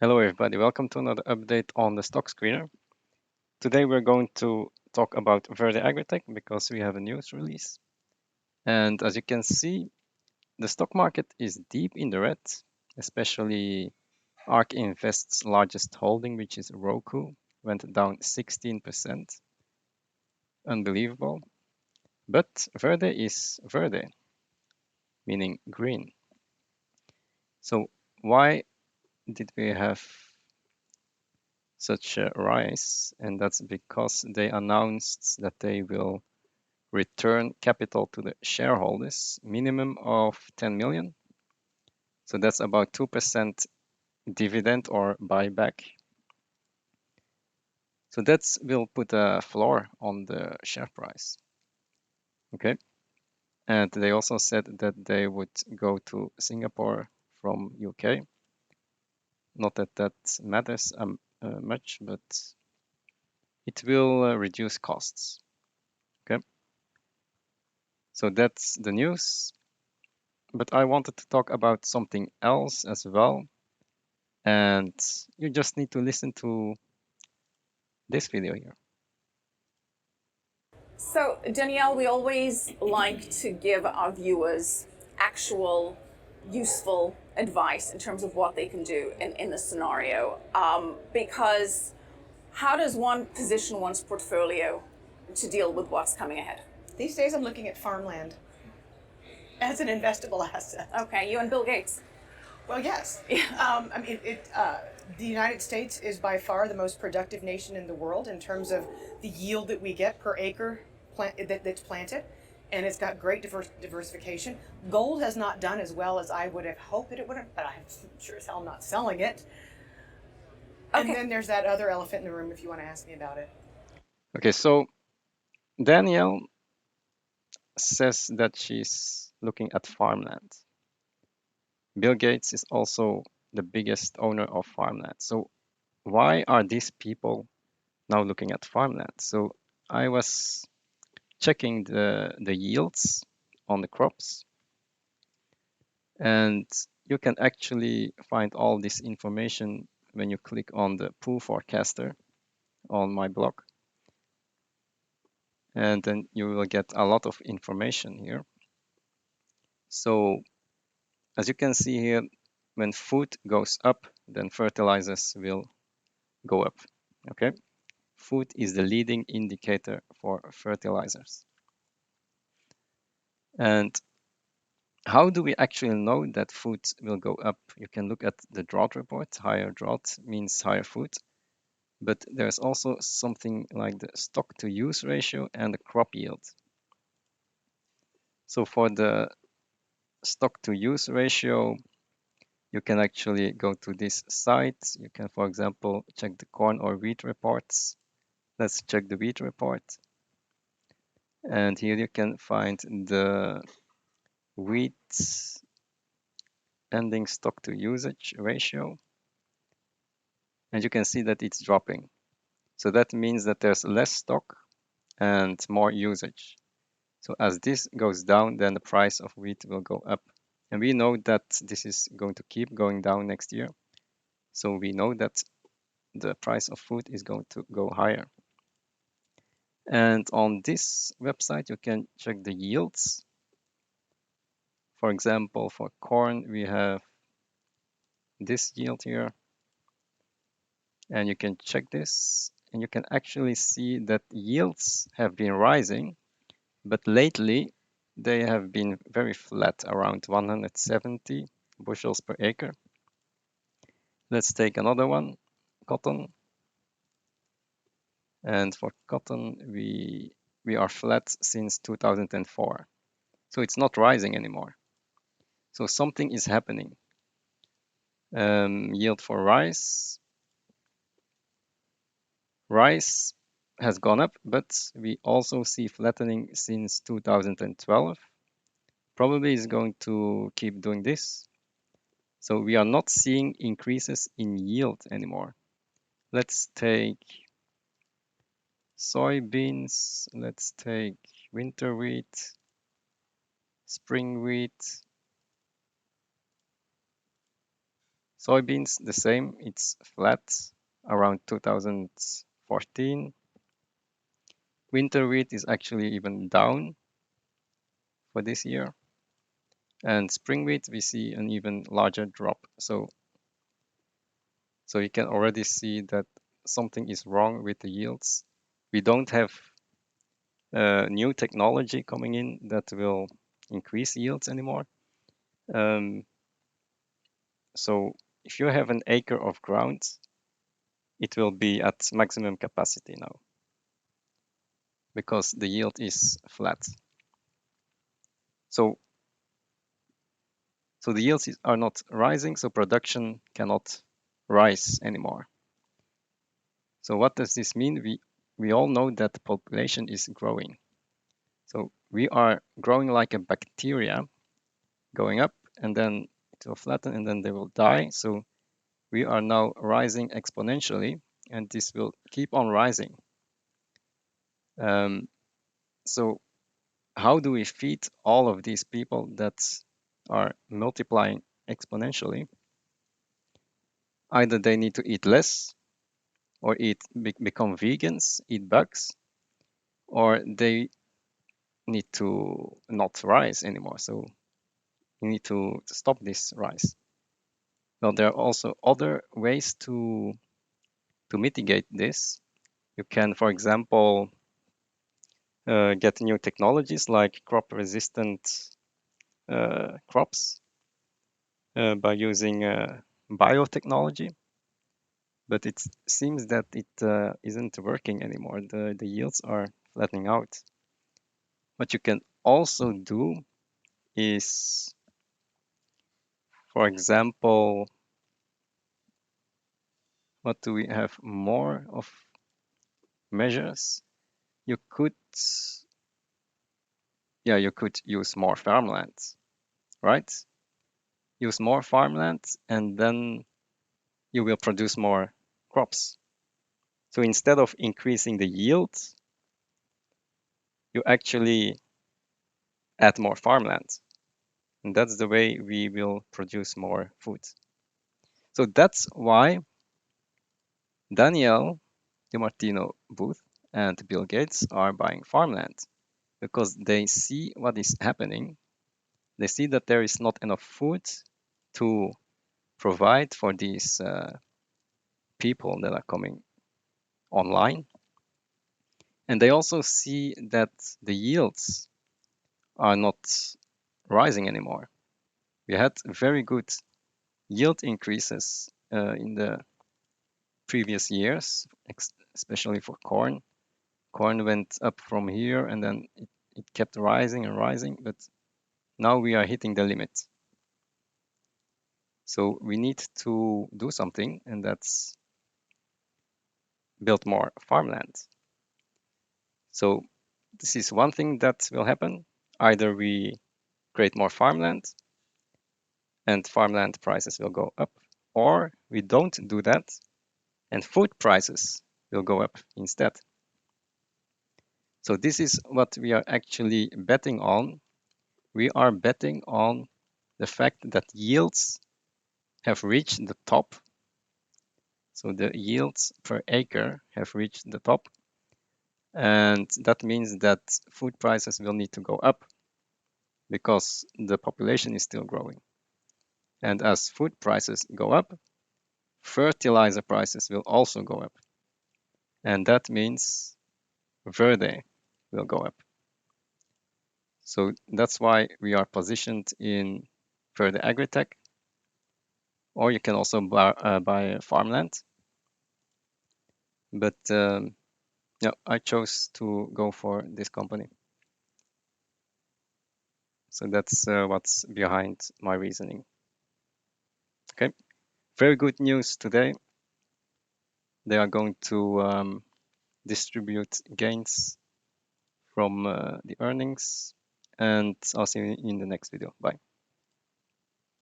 Hello everybody, welcome to another update on the stock screener. Today we're going to talk about Verde Agritech because we have a news release. And as you can see, the stock market is deep in the red, especially ARK Invest's largest holding, which is Roku, went down 16%. Unbelievable. But Verde is Verde, meaning green. So why did we have such a rise? And that's because they announced that they will return capital to the shareholders, minimum of 10 million. So that's about 2% dividend or buyback. So that will put a floor on the share price. Okay. And they also said that they would go to Singapore from UK. Not that that matters much, but it will reduce costs. Okay. So that's the news. But I wanted to talk about something else as well. And you just need to listen to this video here. So, Danielle, we always like to give our viewers actual useful advice in terms of what they can do in the scenario. Because how does one position one's portfolio to deal with what's coming ahead? These days I'm looking at farmland as an investable asset. Okay, you and Bill Gates. Well, yes. The United States is by far the most productive nation in the world in terms of the yield that we get per acre that's planted, and it's got great diversification. Gold has not done as well as I would have hoped that it would have, but I'm sure as hell not selling it. Okay. And then there's that other elephant in the room if you want to ask me about it. Okay, so Danielle says that she's looking at farmland. Bill Gates is also the biggest owner of farmland. So why are these people now looking at farmland? So I was checking the yields on the crops, and you can actually find all this information when you click on the pool forecaster on my blog. And then you will get a lot of information here. So as you can see here, when food goes up, then fertilizers will go up. Okay, food is the leading indicator for fertilizers. And how do we actually know that food will go up? You can look at the drought report. Higher drought means higher food. But there's also something like the stock to use ratio and the crop yield. So for the stock to use ratio, you can actually go to this site. You can, for example, check the corn or wheat reports. Let's check the wheat report. And here you can find the wheat ending stock to usage ratio. And you can see that it's dropping. So that means that there's less stock and more usage. So as this goes down, then the price of wheat will go up. And we know that this is going to keep going down next year. So we know that the price of food is going to go higher. And on this website, you can check the yields. For example, for corn, we have this yield here. And you can check this, and you can actually see that yields have been rising, but lately they have been very flat, around 170 bushels per acre. Let's take another one, cotton. And for cotton, we are flat since 2004. So it's not rising anymore. So something is happening. Yield for rice. Rice has gone up, but we also see flattening since 2012. Probably is going to keep doing this. So we are not seeing increases in yield anymore. Let's take soybeans. Let's take winter wheat, spring wheat, Soybeans, the same, it's flat around 2014. Winter wheat is actually even down for this year. And spring wheat, we see an even larger drop. So you can already see that something is wrong with the yields. We don't have new technology coming in that will increase yields anymore. So if you have an acre of ground, it will be at maximum capacity now because the yield is flat. So the yields are not rising, so production cannot rise anymore. So what does this mean? We all know that the population is growing. So we are growing like a bacteria, going up, and then it will flatten, and then they will die. So we are now rising exponentially, and this will keep on rising. So how do we feed all of these people that are multiplying exponentially? Either they need to eat less, or become vegans, eat bugs, or they need to not rise anymore. So you need to stop this rise. Now there are also other ways to mitigate this. You can, for example, get new technologies like crop-resistant crops by using biotechnology. But it seems that it isn't working anymore. The yields are flattening out. What you can also do is, for example, what do we have more of measures? You could use more farmland, right? Use more farmland, and then you will produce more crops. So instead of increasing the yield, you actually add more farmland. And that's the way we will produce more food. So that's why Daniel DiMartino Booth and Bill Gates are buying farmland, because they see what is happening. They see that there is not enough food to provide for these people that are coming online. And they also see that the yields are not rising anymore. We had very good yield increases in the previous years, especially for corn. Corn went up from here, and then it kept rising and rising, but now we are hitting the limit. So we need to do something, and that's build more farmland. So this is one thing that will happen. Either we create more farmland and farmland prices will go up, or we don't do that and food prices will go up instead. So this is what we are actually betting on. We are betting on the fact that yields have reached the top. So the yields per acre have reached the top. And that means that food prices will need to go up because the population is still growing. And as food prices go up, fertilizer prices will also go up. And that means Verde will go up. So that's why we are positioned in Verde Agritech, or you can also buy farmland. But yeah, I chose to go for this company. So that's what's behind my reasoning. Okay, very good news today. They are going to distribute gains from the earnings, and I'll see you in the next video. Bye.